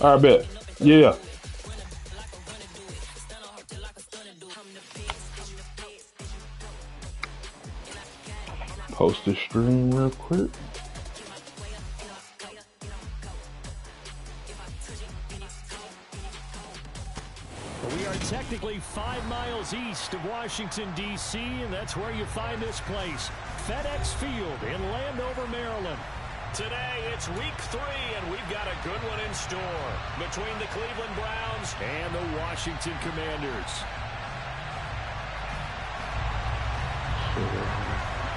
All right, bet. Yeah. Post the stream real quick. We are technically 5 miles east of Washington, D.C., and that's where you find this place, FedEx Field in Landover, Maryland. Today, it's week 3, and we've got a good one in store between the Cleveland Browns and the Washington Commanders.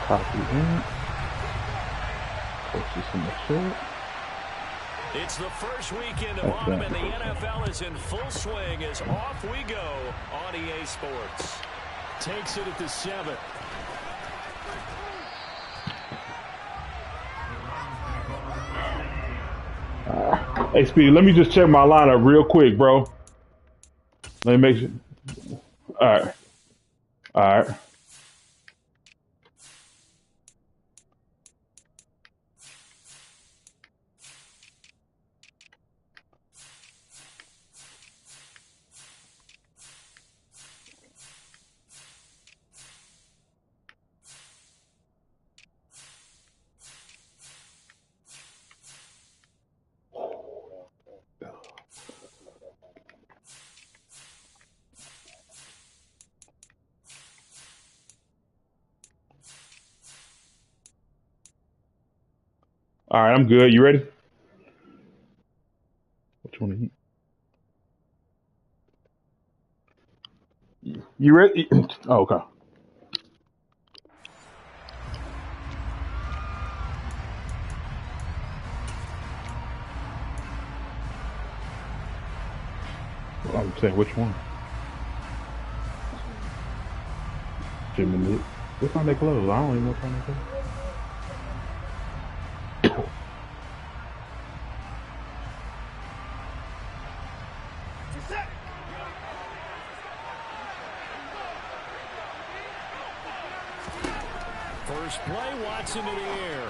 Copy in. Post this in the chat. It's the first weekend of autumn, and the NFL is in full swing as off we go on EA Sports. Takes it at the 7. Hey, Speedy, let me just check my lineup real quick, bro. Let me make sure. All right. All right. All right, I'm good. You ready? Which one to eat? You ready? Oh, okay. I'm saying which one? Jimmy Nick. What time they close? I don't even know what time they close. First play, Watson to the air.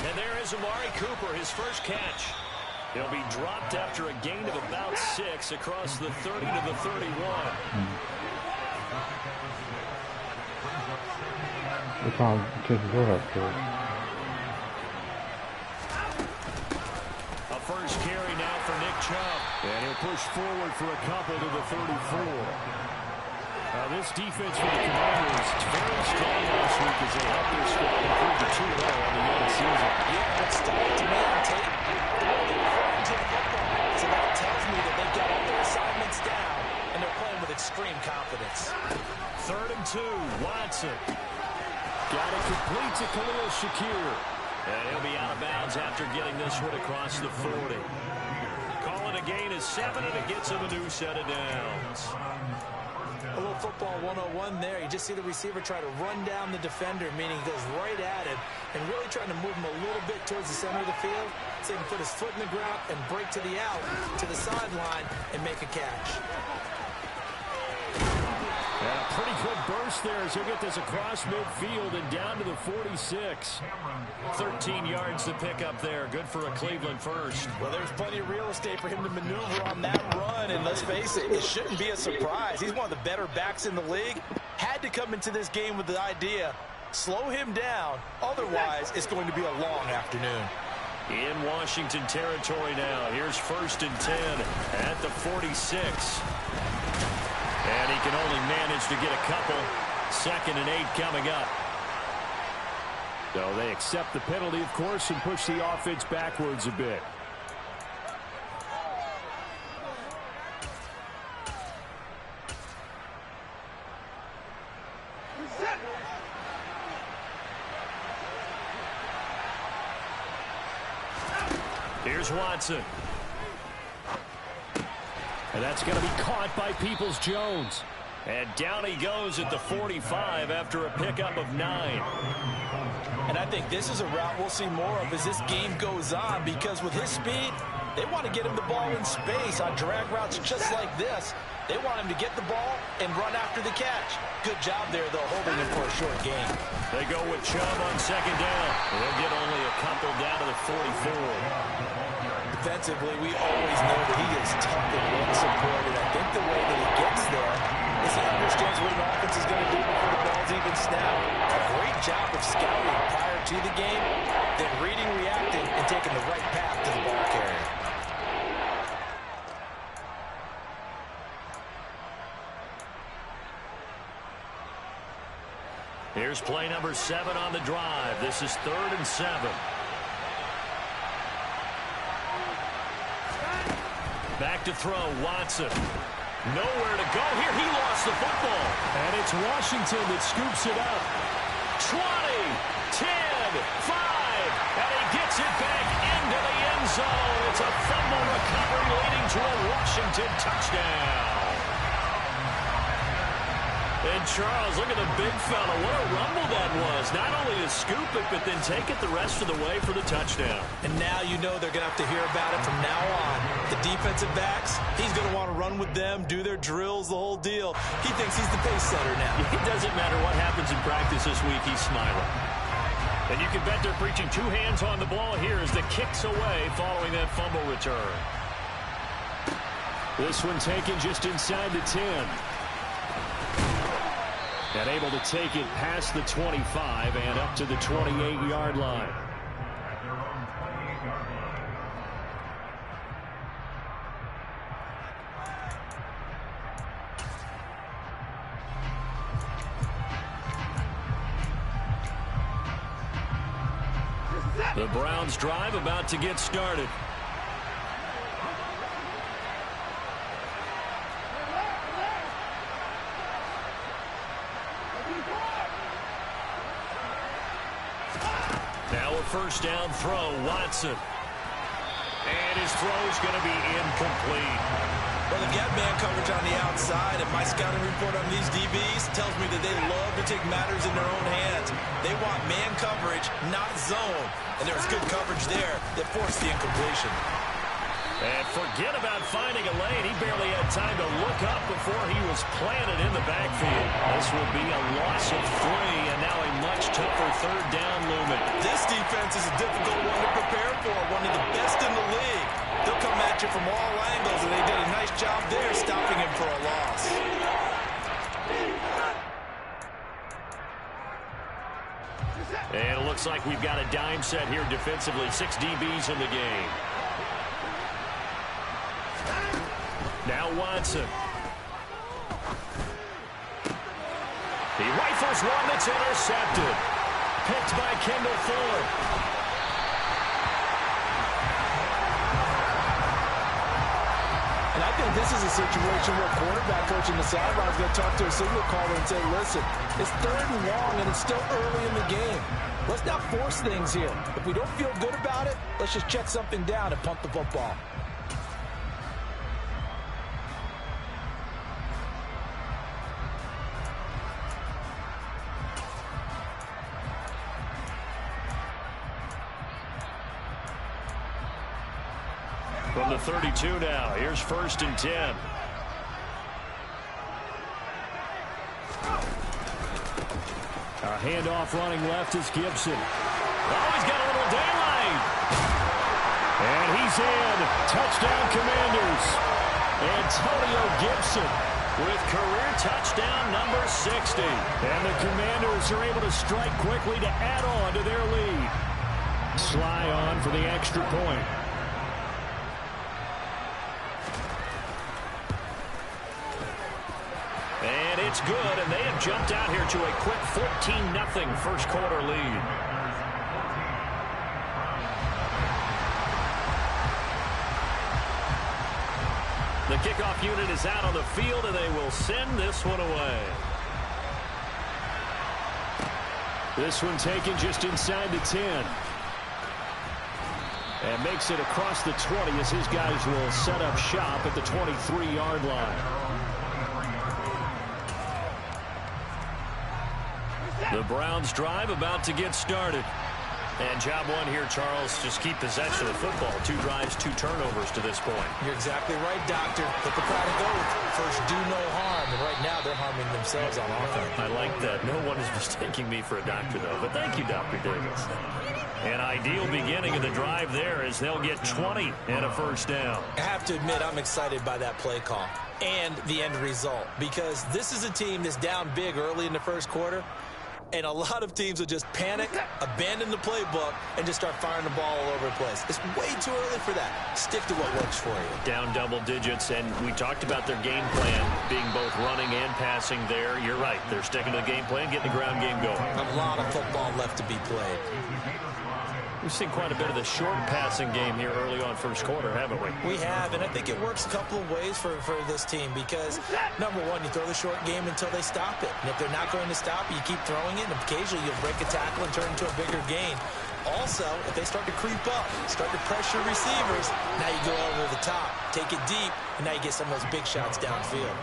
And there is Amari Cooper, his first catch. He'll be dropped after a gain of about 6 across the 30 to the 31. What time Texas Roadhouse close? A first carry now for Nick Chubb. And he'll push forward for a couple to the 34. This defense for the Commanders is very strong last week as they helped their squad improve to 2-0 on the young season. Yeah, it's starting to me on tape. They're referring to the football. So that tells me that they've got all their assignments down, and they're playing with extreme confidence. 3rd and 2, Watson. Got it complete to Khalil Shakir. And he'll be out of bounds after getting this one across the 40. Calling a gain is 7, and it gets him a new set of downs. A little football 101 there. You just see the receiver try to run down the defender, meaning he goes right at him and really trying to move him a little bit towards the center of the field so he can put his foot in the ground and break to the out, to the sideline, and make a catch. And a pretty good burst there as he'll get this across midfield and down to the 46. 13 yards to pick up there. Good for a Cleveland first. Well, there's plenty of real estate for him to maneuver on that run, and let's face it, it shouldn't be a surprise. He's one of the better backs in the league. Had to come into this game with the idea, slow him down, otherwise it's going to be a long afternoon. In Washington territory now. Here's 1st and 10 at the 46. And he can only manage to get a couple. 2nd and 8 coming up. So they accept the penalty, of course, and push the offense backwards a bit. Here's Watson. And that's going to be caught by Peoples-Jones. And down he goes at the 45 after a pickup of 9. And I think this is a route we'll see more of as this game goes on, because with his speed, they want to get him the ball in space on drag routes just like this. They want him to get the ball and run after the catch. Good job there, though, holding him for a short gain. They go with Chubb on 2nd down. They'll get only a couple down to the 44. defensively, we always know that he is tough and run support, and I think the way that he gets there is he understands what an offense is going to do before the ball's even snapped. A great job of scouting prior to the game, then reading, reacting, and taking the right path to the ball carrier. Here's play number 7 on the drive. This is 3rd and 7. Back to throw, Watson. Nowhere to go here. He lost the football. And it's Washington that scoops it up. 20, 10, 5, and he gets it back into the end zone. It's a fumble recovery leading to a Washington touchdown. And Charles, look at the big fella. What a rumble that was. Not only to scoop it, but then take it the rest of the way for the touchdown. And now you know they're going to have to hear about it from now on. The defensive backs, he's going to want to run with them, do their drills, the whole deal. He thinks he's the pace setter now. It doesn't matter what happens in practice this week, he's smiling. And you can bet they're preaching 2 hands on the ball here as the kick's away following that fumble return. This one taken just inside the 10. And able to take it past the 25 and up to the 28-yard line. The Browns drive about to get started. Now a first down throw, Watson. And his throw's going to be incomplete. Well, they've got man coverage on the outside, and my scouting report on these DBs tells me that they love to take matters in their own hands. They want man coverage, not zone. And there was good coverage there that forced the incompletion. And forget about finding a lane. He barely had time to look up before he was planted in the backfield. This will be a loss of 3, and now a much tougher 3rd down looming. This defense is a difficult one to prepare for, one of the best in the league. They'll come at you from all angles, and they did a nice job there stopping him for a loss. And it looks like we've got a dime set here defensively. 6 DBs in the game. Now Watson. He rifles one that's intercepted. Picked by Kendall Fuller. And I think this is a situation where quarterback coach in the sideline is going to talk to a signal caller and say, listen, it's 3rd and long and it's still early in the game. Let's not force things here. If we don't feel good about it, let's just check something down and punt the football. From the 32 now, here's 1st and 10. A handoff running left is Gibson. Oh, he's got a little daylight. And he's in. Touchdown, Commanders. Antonio Gibson with career touchdown number 60. And the Commanders are able to strike quickly to add on to their lead. Sly on for the extra point. And it's good, and they have jumped out here to a quick 14-0 first quarter lead. The kickoff unit is out on the field, and they will send this one away. This one taken just inside the 10. And makes it across the 20 as his guys will set up shop at the 23-yard line. The Browns drive about to get started. And job one here, Charles, just keep possession of the football. 2 drives, 2 turnovers to this point. You're exactly right, Doctor. Hippocratic oath. First, do no harm. And right now, they're harming themselves on offense. I like that. No one is mistaking me for a doctor, though. But thank you, Dr. Davis. An ideal beginning of the drive there as they'll get 20 and a first down. I have to admit, I'm excited by that play call and the end result, because this is a team that's down big early in the first quarter, and a lot of teams will just panic, abandon the playbook, and just start firing the ball all over the place. It's way too early for that. Stick to what works for you. Down double digits, and we talked about their game plan being both running and passing there. You're right. They're sticking to the game plan, getting the ground game going. A lot of football left to be played. We've seen quite a bit of the short passing game here early on first quarter, haven't we? We have, and I think it works a couple of ways for this team because, number one, you throw the short game until they stop it. And if they're not going to stop it, you keep throwing it, and occasionally you'll break a tackle and turn it into a bigger gain. Also, if they start to creep up, start to pressure receivers, now you go over the top, take it deep, and now you get some of those big shots downfield.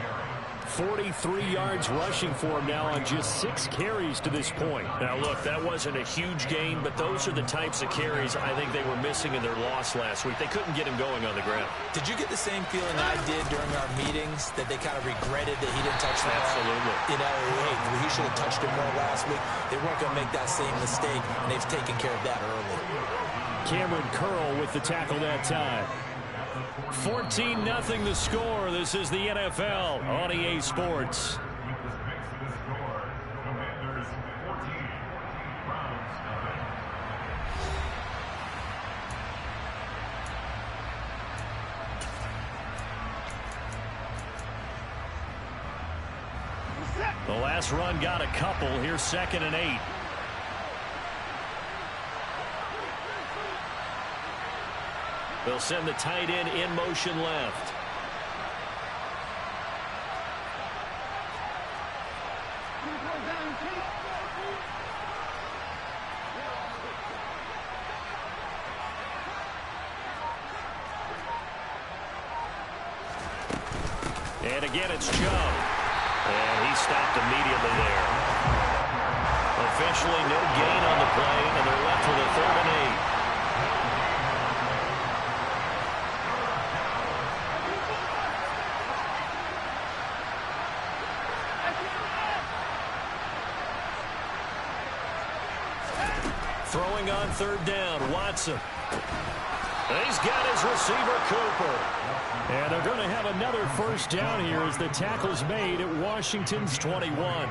43 yards rushing for him now on just 6 carries to this point. Now, look, that wasn't a huge gain, but those are the types of carries I think they were missing in their loss last week. They couldn't get him going on the ground. Did you get the same feeling I did during our meetings, that they kind of regretted that he didn't touch the ball? Absolutely. You know, hey, he should have touched it more last week. They weren't going to make that same mistake, and they've taken care of that early. Cameron Curl with the tackle that time. 14-0 the score. This is the NFL on EA Sports. The last run got a couple. Here's 2nd and 8. They'll send the tight end in motion left. And again, it's Joe. And he stopped immediately there. Officially no gain on the play, and they're left with a 3rd and 8. Throwing on 3rd down, Watson. He's got his receiver, Cooper. And they're going to have another first down here as the tackle's made at Washington's 21.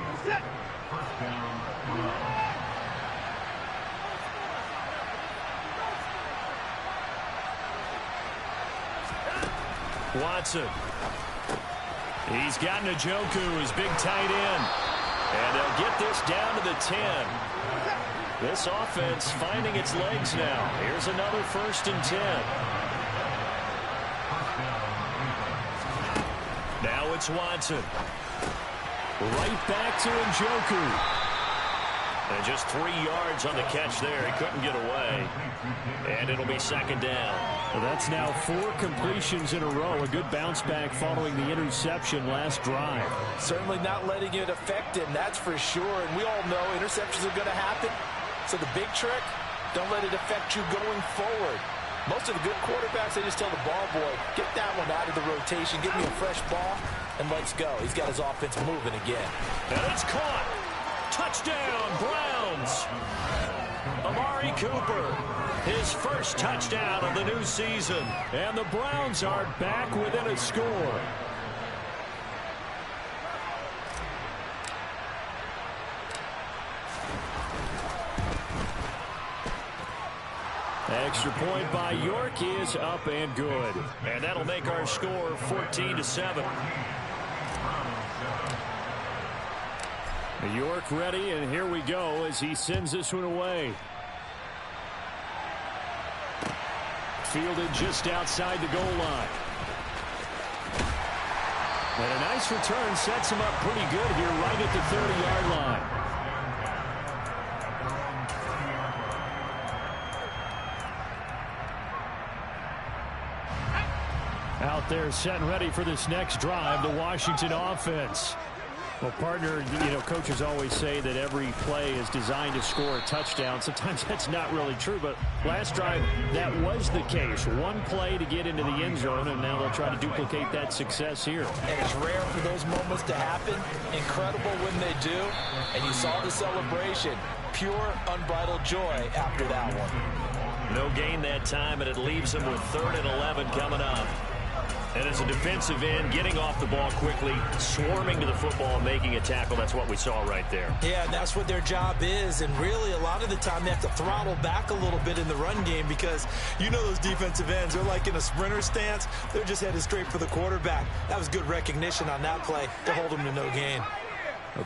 Watson. He's got Njoku, his big tight end. And they'll get this down to the 10. This offense finding its legs now. Here's another 1st and 10. Now it's Watson. Right back to Njoku. And just 3 yards on the catch there. He couldn't get away. And it'll be 2nd down. Well, that's now 4 completions in a row. A good bounce back following the interception last drive. Certainly not letting it affect him, that's for sure. And we all know interceptions are going to happen. So the big trick, don't let it affect you going forward. Most of the good quarterbacks, they just tell the ball boy, get that one out of the rotation, give me a fresh ball, and let's go. He's got his offense moving again. And it's caught. Touchdown, Browns. Amari Cooper, his first touchdown of the new season. And the Browns are back within a score. Extra point by York is up and good. And that'll make our score 14-7. York ready, and here we go as he sends this one away. Fielded just outside the goal line. And a nice return sets him up pretty good here right at the 30-yard line. Out there set and ready for this next drive, the Washington offense. Well, partner, you know, coaches always say that every play is designed to score a touchdown. Sometimes that's not really true, but last drive, that was the case. One play to get into the end zone, and now they'll try to duplicate that success here. And it's rare for those moments to happen. Incredible when they do. And you saw the celebration. pure, unbridled joy after that one. No gain that time, and it leaves them with 3rd and 11 coming up. And as a defensive end, getting off the ball quickly, swarming to the football, and making a tackle, that's what we saw right there. Yeah, and that's what their job is. And really, a lot of the time, they have to throttle back a little bit in the run game because you know those defensive ends, they're like in a sprinter stance. They're just headed straight for the quarterback. That was good recognition on that play to hold them to no gain.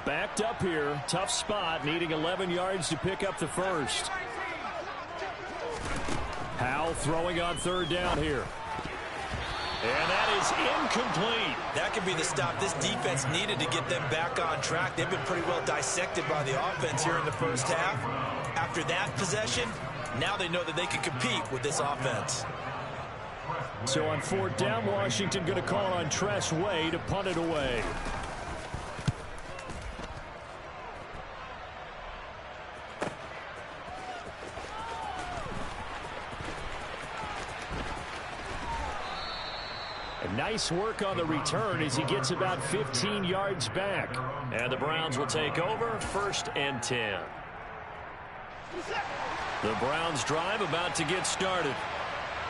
Backed up here, tough spot, needing 11 yards to pick up the first. Howell throwing on 3rd down here. And that is incomplete. That could be the stop this defense needed to get them back on track. They've been pretty well dissected by the offense here in the first half. After that possession, now they know that they can compete with this offense. So on 4th down, Washington going to call on Tress Way to punt it away. Nice work on the return as he gets about 15 yards back. And the Browns will take over, 1st and 10. The Browns drive about to get started.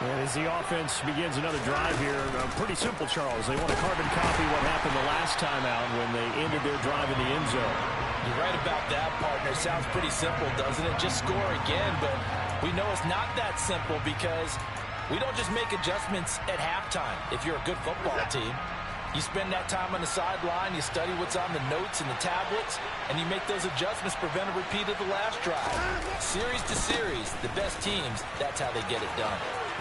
And as the offense begins another drive here, pretty simple, Charles. They want to carbon copy what happened the last time out when they ended their drive in the end zone. You're right about that, partner. Sounds pretty simple, doesn't it? Just score again, but we know it's not that simple because we don't just make adjustments at halftime if you're a good football team. You spend that time on the sideline, you study what's on the notes and the tablets, and you make those adjustments, prevent a repeat of the last drive. Series to series, the best teams, that's how they get it done.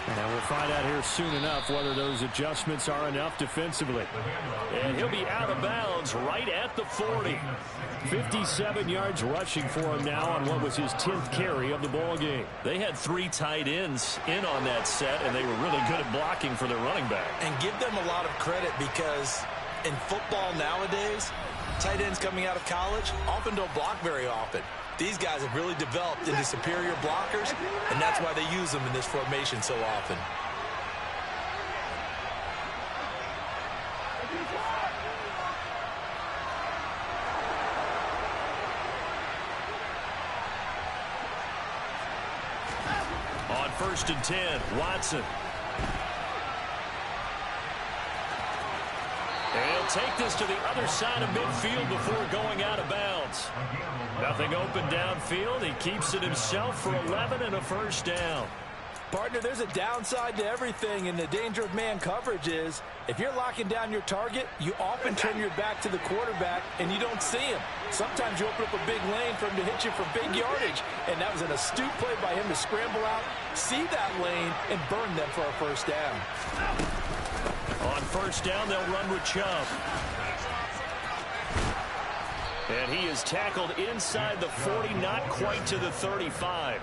And we'll find out here soon enough whether those adjustments are enough defensively. And he'll be out of bounds right at the 40. 57 yards rushing for him now on what was his 10th carry of the ball game. They had 3 tight ends in on that set, and they were really good at blocking for their running back. And give them a lot of credit because in football nowadays, tight ends coming out of college often don't block very often. These guys have really developed into superior blockers, and that's why they use them in this formation so often. On 1st and 10, Watson. And he'll take this to the other side of midfield before going out of bounds. Nothing open downfield. He keeps it himself for 11 and a 1st down. Partner, there's a downside to everything, and the danger of man coverage is if you're locking down your target, you often turn your back to the quarterback and you don't see him. Sometimes you open up a big lane for him to hit you for big yardage, and that was an astute play by him to scramble out, see that lane, and burn them for a 1st down. On 1st down, they'll run with Chubb. And he is tackled inside the 40, not quite to the 35.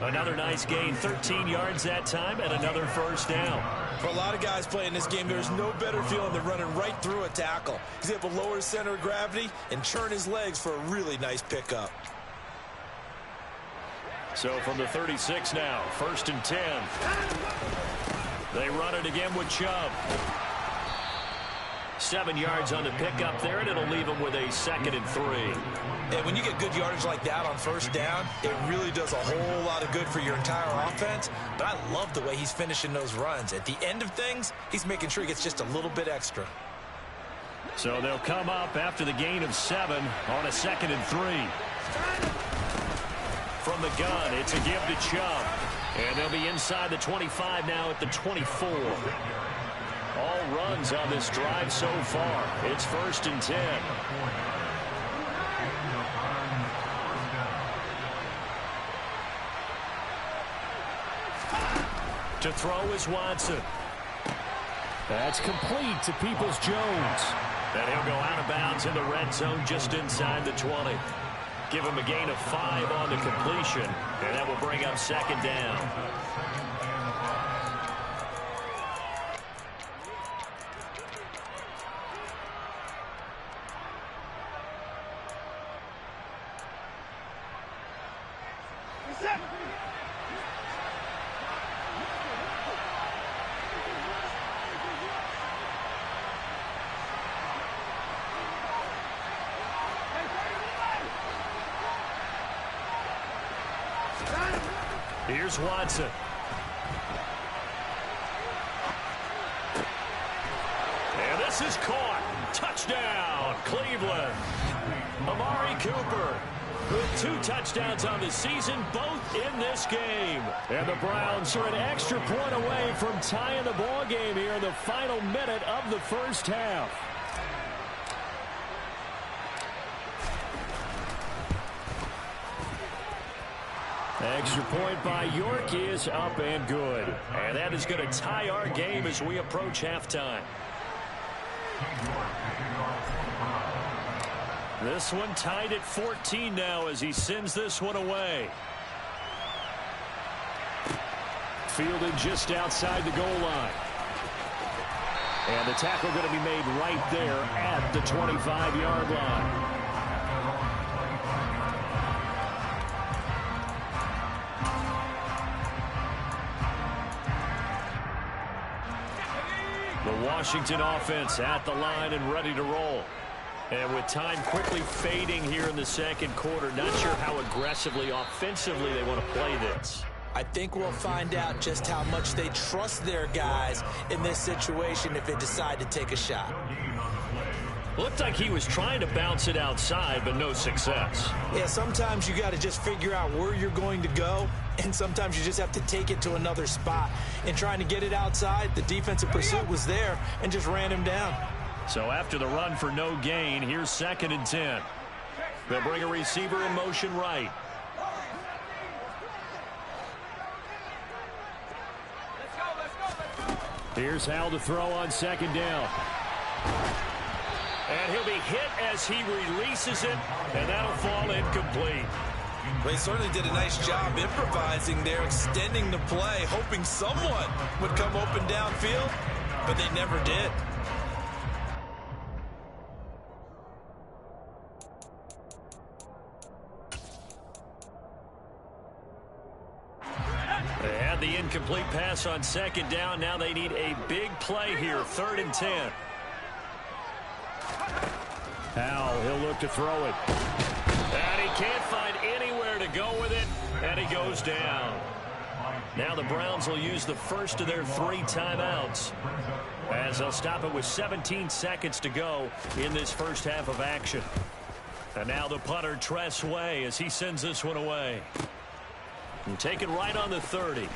Another nice gain, 13 yards that time, and another 1st down. For a lot of guys playing this game, there's no better feeling than running right through a tackle. He's able to lower his center of gravity and churn his legs for a really nice pickup. So from the 36 now, 1st and 10. They run it again with Chubb. 7 yards on the pickup there, and it'll leave him with a 2nd and 3. And when you get good yardage like that on 1st down, it really does a whole lot of good for your entire offense. But I love the way he's finishing those runs. At the end of things, he's making sure he gets just a little bit extra. So they'll come up after the gain of 7 on a 2nd and 3. From the gun, it's a give to Chubb. And they'll be inside the 25 now at the 24. All runs on this drive so far. It's 1st and 10. To throw is Watson. That's complete to Peoples-Jones. And he'll go out of bounds in the red zone just inside the 20. Give him a gain of 5 on the completion, and that will bring up 2nd down. Here's Watson. And this is caught. Touchdown, Cleveland. Amari Cooper with 2 touchdowns on the season, both in this game. And the Browns are an extra point away from tying the ball game here in the final minute of the first half. Extra point by York is up and good. And that is going to tie our game as we approach halftime. This one tied at 14 now as he sends this one away. Fielded just outside the goal line. And the tackle going to be made right there at the 25-yard line. The Washington offense at the line and ready to roll. And with time quickly fading here in the second quarter, not sure how aggressively, offensively they want to play this. I think we'll find out just how much they trust their guys in this situation if they decide to take a shot. Looked like he was trying to bounce it outside, but no success. Yeah, sometimes you got to just figure out where you're going to go, and sometimes you just have to take it to another spot. And trying to get it outside, the defensive pursuit was there and just ran him down. So after the run for no gain, here's 2nd and 10. They'll bring a receiver in motion right. Here's Hal to throw on 2nd down. And he'll be hit as he releases it, and that'll fall incomplete. They certainly did a nice job improvising there, extending the play, hoping someone would come open downfield, but they never did. They had the incomplete pass on 2nd down. Now they need a big play here, 3rd and 10. Howell, he'll look to throw it. And he can't find anywhere to go with it, and he goes down. Now the Browns will use the first of their 3 timeouts as they'll stop it with 17 seconds to go in this first half of action. And now the punter, Tress Way, as he sends this one away. And taken right on the 30.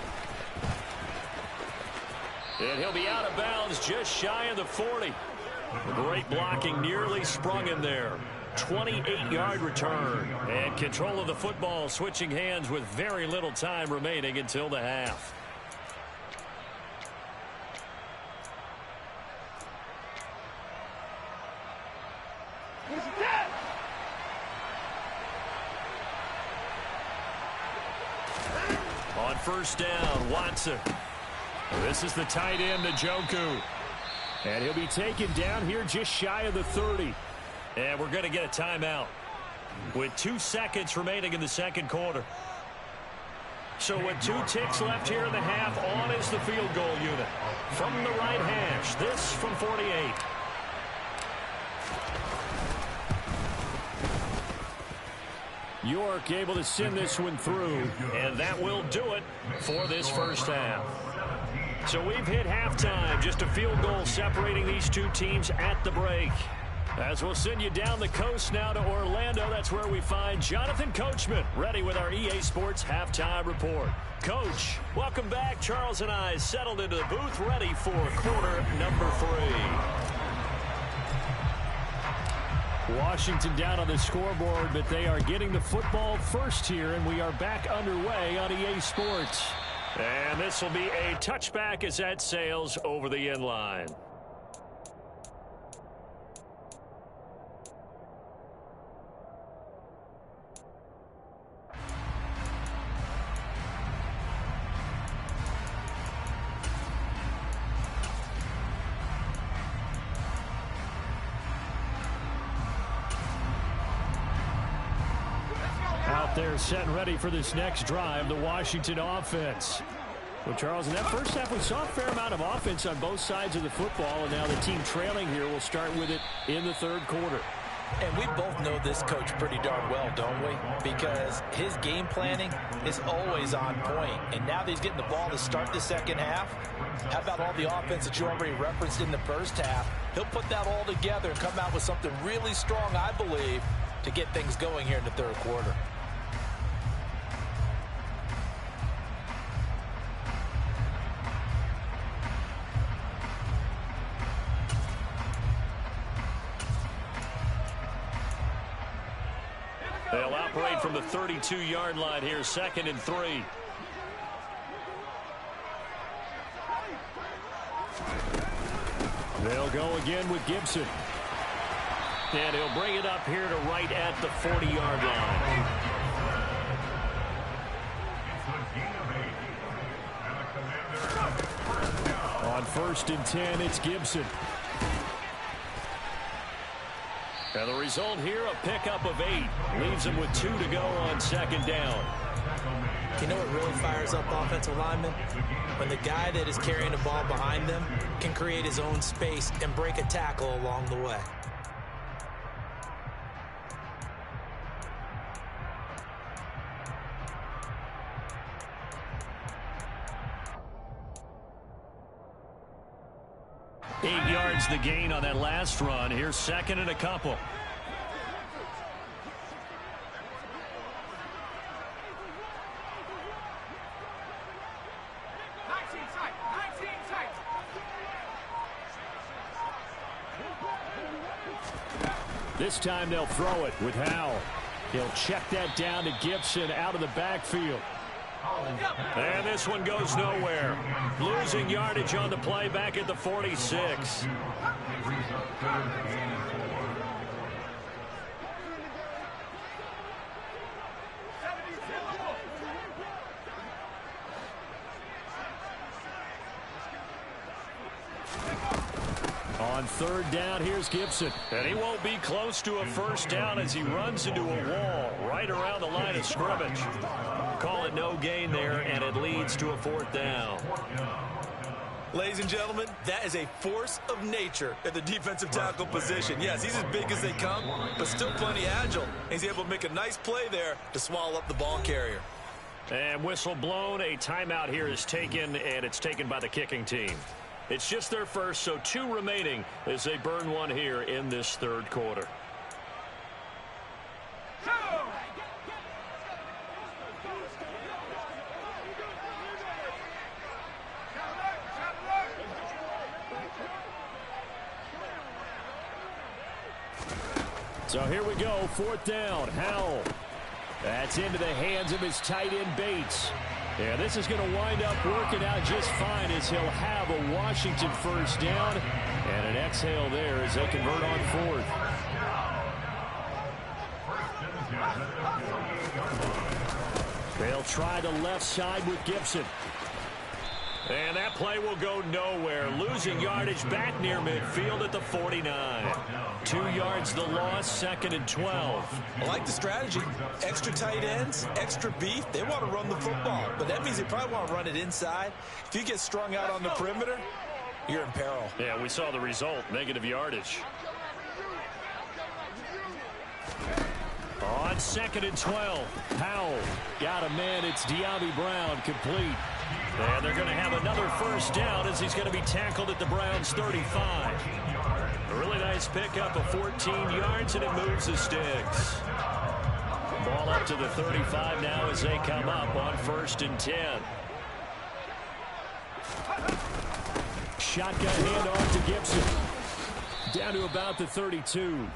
And he'll be out of bounds just shy of the 40. Great blocking, nearly sprung him there. 28-yard return. And control of the football, switching hands with very little time remaining until the half. On 1st down, Watson. This is the tight end, Njoku. And he'll be taken down here just shy of the 30. And we're going to get a timeout with 2 seconds remaining in the second quarter. So with 2 ticks left here in the half, on is the field goal unit. From the right hash, this from 48. York able to send this one through, and that will do it for this first half. So we've hit halftime, just a field goal separating these 2 teams at the break. As we'll send you down the coast now to Orlando, that's where we find Jonathan Coachman, ready with our EA Sports Halftime Report. Coach, welcome back. Charles and I settled into the booth, ready for quarter number 3. Washington down on the scoreboard, but they are getting the football first here, and we are back underway on EA Sports. And this will be a touchback as that sails over the end line. They're set and ready for this next drive, the Washington offense. Well, Charles, in that first half, we saw a fair amount of offense on both sides of the football, and now the team trailing here will start with it in the third quarter. And we both know this coach pretty darn well, don't we? Because his game planning is always on point. And now that he's getting the ball to start the second half, how about all the offense that you already referenced in the first half? He'll put that all together and come out with something really strong, I believe, to get things going here in the third quarter. They'll operate from the 32-yard line here, 2nd and 3. They'll go again with Gibson. And he'll bring it up here to right at the 40-yard line. On 1st and 10, it's Gibson. And the result here, a pickup of 8. Leaves him with 2 to go on 2nd down. You know what really fires up offensive linemen? When the guy that is carrying the ball behind them can create his own space and break a tackle along the way. Eight yards the gain on that last run. Here's 2nd and a couple. This time they'll throw it with Howell. He'll check that down to Gibson out of the backfield. And this one goes nowhere. Losing yardage on the play back at the 46. On 3rd down, here's Gibson. And he won't be close to a 1st down as he runs into a wall right around the line of scrimmage. Call it no gain there, and it leads to a 4th down. Ladies and gentlemen, that is a force of nature at the defensive tackle position. Yes, he's as big as they come, but still plenty agile. He's able to make a nice play there to swallow up the ball carrier. And whistle blown. A timeout here is taken, and it's taken by the kicking team. It's just their first, so 2 remaining as they burn one here in this 3rd quarter. So here we go, 4th down. Howell. That's into the hands of his tight end Bates. Yeah, this is going to wind up working out just fine as he'll have a Washington 1st down. And an exhale there as they convert on 4th. They'll try the left side with Gibson. And that play will go nowhere. Losing yardage back near midfield at the 49. 2 yards the loss, 2nd and 12. I like the strategy. Extra tight ends, extra beef. They want to run the football, but that means they probably want to run it inside. If you get strung out on the perimeter, you're in peril. Yeah, we saw the result, negative yardage. On 2nd and 12, Howell got a man. It's De'Ami Brown, complete. And they're going to have another 1st down as he's going to be tackled at the Browns' 35. A really nice pickup of 14 yards, and it moves the sticks. Ball up to the 35 now as they come up on 1st and 10. Shotgun handoff to Gibson. Down to about the 32.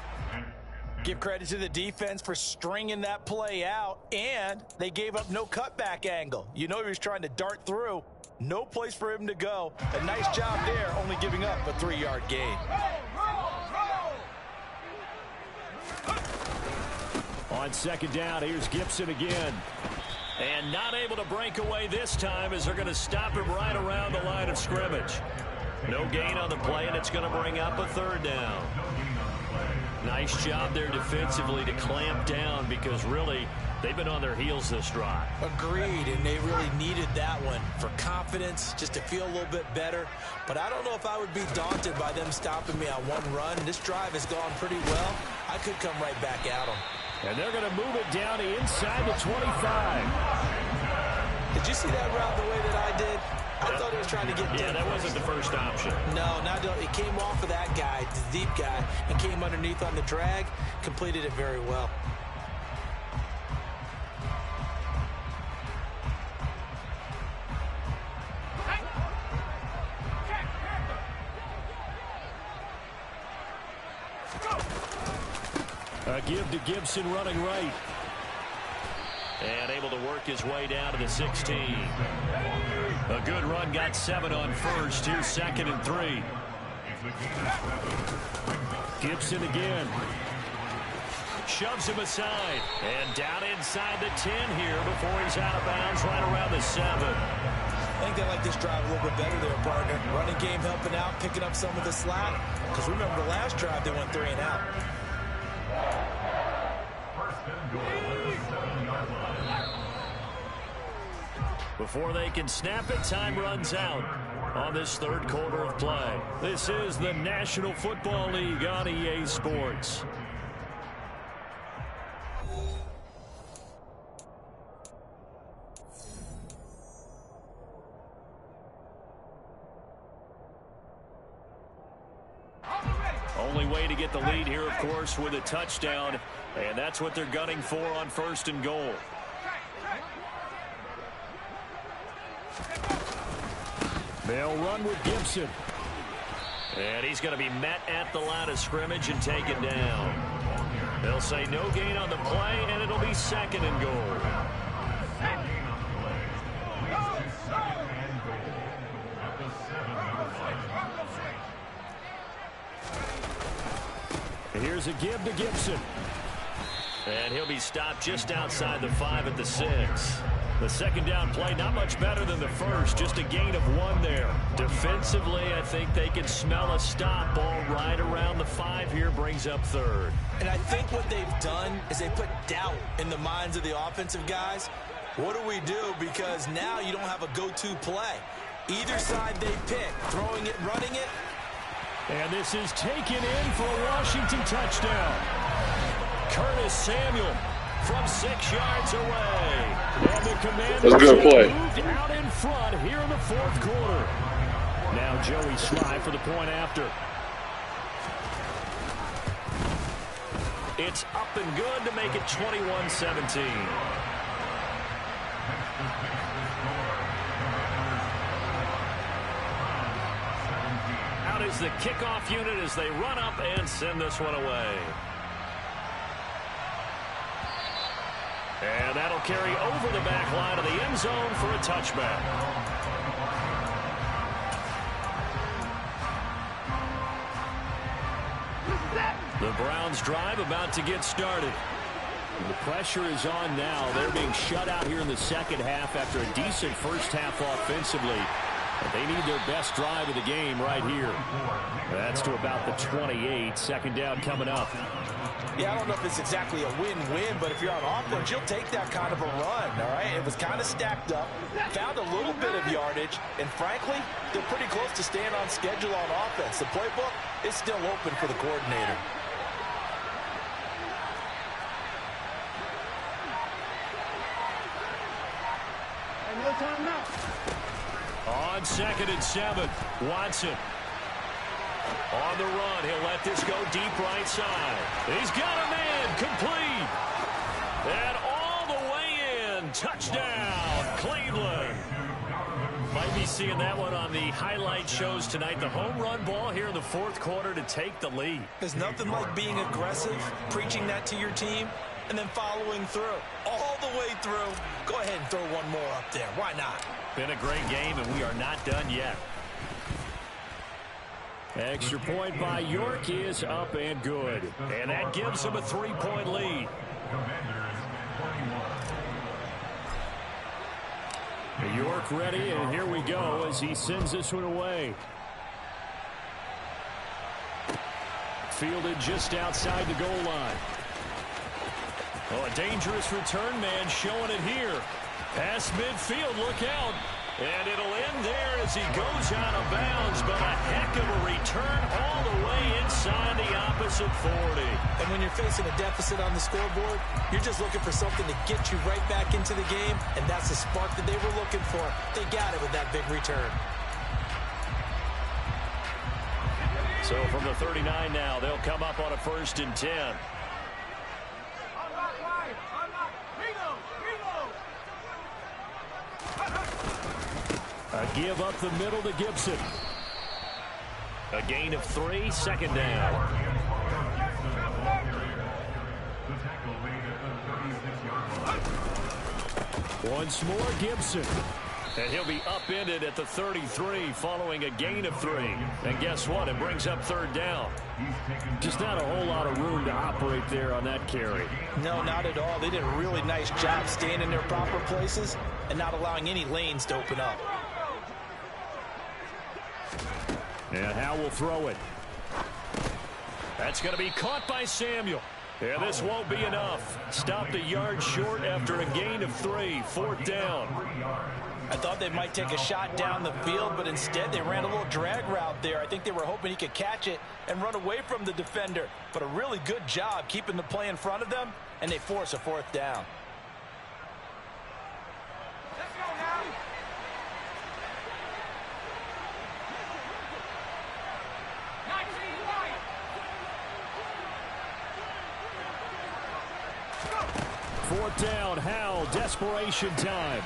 Give credit to the defense for stringing that play out, and they gave up no cutback angle. You know he was trying to dart through. No place for him to go. A nice job there, only giving up a 3-yard gain. On 2nd down, here's Gibson again. And not able to break away this time as they're going to stop him right around the line of scrimmage. No gain on the play, and it's going to bring up a 3rd down. Nice job there defensively to clamp down because really they've been on their heels this drive. Agreed, and they really needed that one for confidence, just to feel a little bit better. But I don't know if I would be daunted by them stopping me on one run. This drive has gone pretty well. I could come right back at them. And they're going to move it down inside the 25. Did you see that route the way that I did? I thought he was trying to get deep. Yeah, that wasn't the first option. No, it came off of that guy, the deep guy, and came underneath on the drag, completed it very well. A give to Gibson running right. And able to work his way down to the 16. A good run, got 7 on first. Here's second and 3. Gibson again. Shoves him aside. And down inside the 10 here before he's out of bounds right around the 7. I think they like this drive a little bit better there, partner. Running game helping out, picking up some of the slack. Because remember the last drive, they went 3 and out. Before they can snap it, time runs out on this third quarter of play. This is the National Football League on EA Sports. Only way to get the lead here, of course, with a touchdown, and that's what they're gunning for on first and goal. They'll run with Gibson. And he's going to be met at the line of scrimmage and taken down. They'll say no gain on the play, and it'll be second and goal. Here's a give to Gibson. And he'll be stopped just outside the 5 at the 6. The second down play, not much better than the first, just a gain of 1 there. Defensively, I think they can smell a stop ball right around the 5 here, brings up third. And I think what they've done is they put doubt in the minds of the offensive guys. What do we do? Because now you don't have a go-to play. Either side they pick, throwing it, running it. And this is taken in for a Washington touchdown. Curtis Samuel from 6 yards away. And the Commanders That's a good play. moved out in front here in the fourth quarter. Now Joey Sly for the point after. It's up and good to make it 21-17. Out is the kickoff unit as they run up and send this one away. And that'll carry over the back line of the end zone for a touchback. The Browns drive about to get started. The pressure is on now. They're being shut out here in the second half after a decent first half offensively. But they need their best drive of the game right here. That's to about the 28. Second down coming up. Yeah, I don't know if it's exactly a win-win, but if you're on offense, you'll take that kind of a run, all right? It was kind of stacked up, found a little bit of yardage, and frankly, they're pretty close to staying on schedule on offense. The playbook is still open for the coordinator. No time now. On 2nd and 7, Watson. On the run, he'll let this go deep right side. He's got a man, complete. And all the way in, touchdown, Cleveland. Might be seeing that one on the highlight shows tonight. The home run ball here in the fourth quarter to take the lead. There's nothing like being aggressive, preaching that to your team, and then following through. All the way through. Go ahead and throw one more up there. Why not? Been a great game, and we are not done yet. Extra point by York is up and good. And that gives them a 3-point lead. York ready, and here we go as he sends this one away. fielded just outside the goal line. Oh, a dangerous return man showing it here. Past midfield, look out. And it'll end there as he goes out of bounds, but a heck of a return all the way inside the opposite 40. And when you're facing a deficit on the scoreboard, you're just looking for something to get you right back into the game, and that's the spark that they were looking for. They got it with that big return. So from the 39 now, they'll come up on a 1st and 10. A give up the middle to Gibson. A gain of 3, 2nd down. Once more, Gibson. And he'll be upended at the 33 following a gain of 3. And guess what? It brings up 3rd down. Just not a whole lot of room to operate there on that carry. No, not at all. They did a really nice job staying in their proper places and not allowing any lanes to open up. And Howe will throw it. That's going to be caught by Samuel. And this won't be enough. Stopped a yard short after a gain of 3. 4th down. I thought they might take a shot down the field, but instead they ran a little drag route there. I think they were hoping he could catch it and run away from the defender. But a really good job keeping the play in front of them, and they force a 4th down. Fourth down, Howe, desperation time.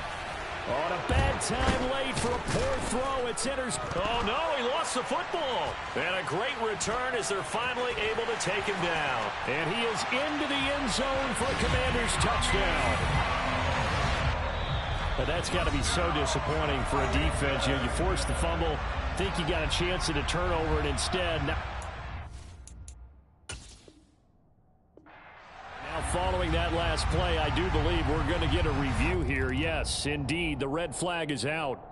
On a bad time late for a poor throw. It's Oh, no, he lost the football. And a great return as they're finally able to take him down. And he is into the end zone for a Commanders touchdown. But that's got to be so disappointing for a defense. You force the fumble, think you got a chance at a turnover, and instead... Now following that last play, I do believe we're going to get a review here. Yes, indeed, the red flag is out.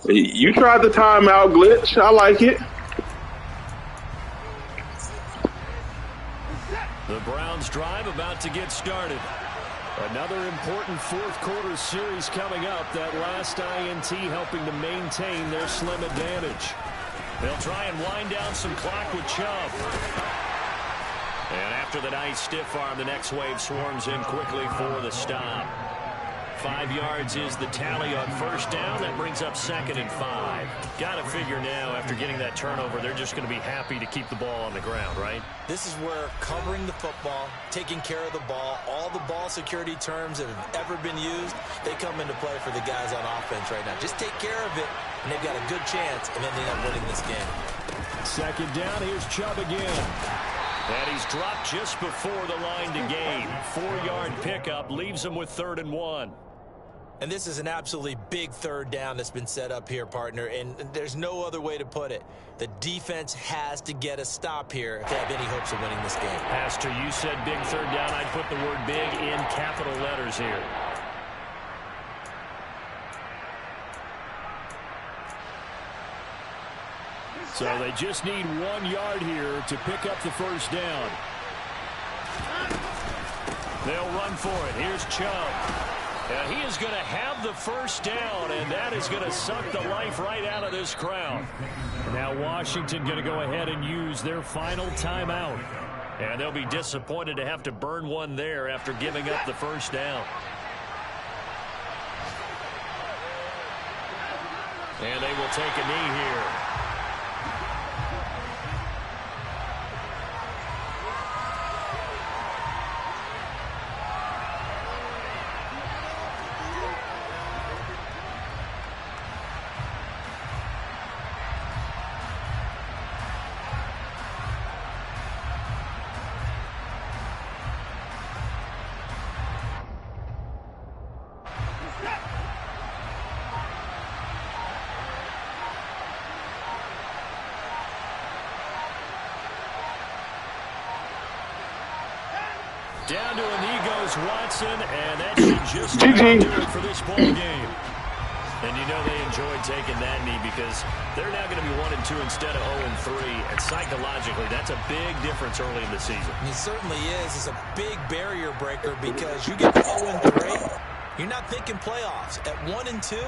You tried the timeout glitch. I like it. The Browns drive about to get started. Another important fourth quarter series coming up. That last INT helping to maintain their slim advantage. They'll try and wind down some clock with Chubb. And after the nice stiff arm, the next wave swarms in quickly for the stop. 5 yards is the tally on first down. That brings up 2nd and 5. Got to figure now, after getting that turnover, they're just going to be happy to keep the ball on the ground, right? This is where covering the football, taking care of the ball, all the ball security terms that have ever been used, they come into play for the guys on offense right now. Just take care of it, and they've got a good chance of ending up winning this game. 2nd down, here's Chubb again. And he's dropped just before the line to gain. 4-yard pickup leaves him with 3rd and 1. And this is an absolutely big 3rd down that's been set up here, partner, and there's no other way to put it. The defense has to get a stop here if they have any hopes of winning this game. Pastor, you said big 3rd down. I'd put the word big in capital letters here. So they just need 1 yard here to pick up the first down. They'll run for it. Here's Chubb. And he is going to have the first down, and that is going to suck the life right out of this crowd. Now Washington going to go ahead and use their final timeout. And they'll be disappointed to have to burn one there after giving up the first down. And they will take a knee here. Down to a knee goes Watson, and that should just do it for this ball game. And you know they enjoyed taking that knee because they're now going to be 1-2 instead of 0-3. And psychologically, that's a big difference early in the season. It certainly is. It's a big barrier breaker because you get 0-3, you're not thinking playoffs. At 1-2,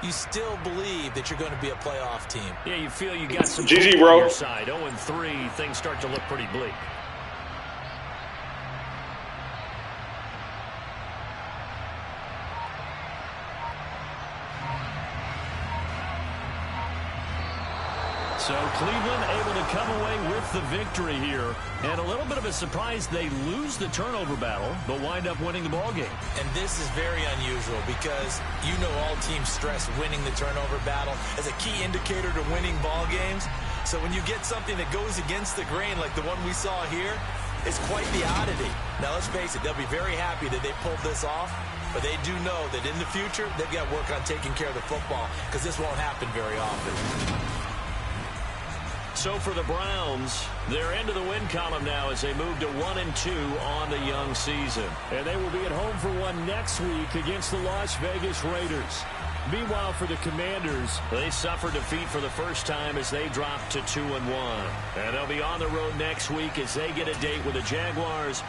you still believe that you're going to be a playoff team. Yeah, you feel you got some GG, on bro. your side. 0-3, things start to look pretty bleak. So Cleveland able to come away with the victory here. And a little bit of a surprise, they lose the turnover battle, but wind up winning the ball game. And this is very unusual because you know all teams stress winning the turnover battle as a key indicator to winning ball games. So when you get something that goes against the grain like the one we saw here, it's quite the oddity. Now let's face it, they'll be very happy that they pulled this off, but they do know that in the future, they've got to work on taking care of the football because this won't happen very often. So for the Browns, they're into the win column now as they move to 1-2 on the young season. And they will be at home for one next week against the Las Vegas Raiders. Meanwhile, for the Commanders, they suffer defeat for the first time as they drop to 2-1. And they'll be on the road next week as they get a date with the Jaguars.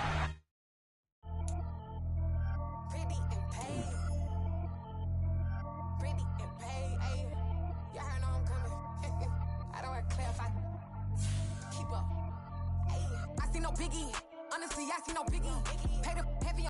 Biggie, honestly, I see no biggie.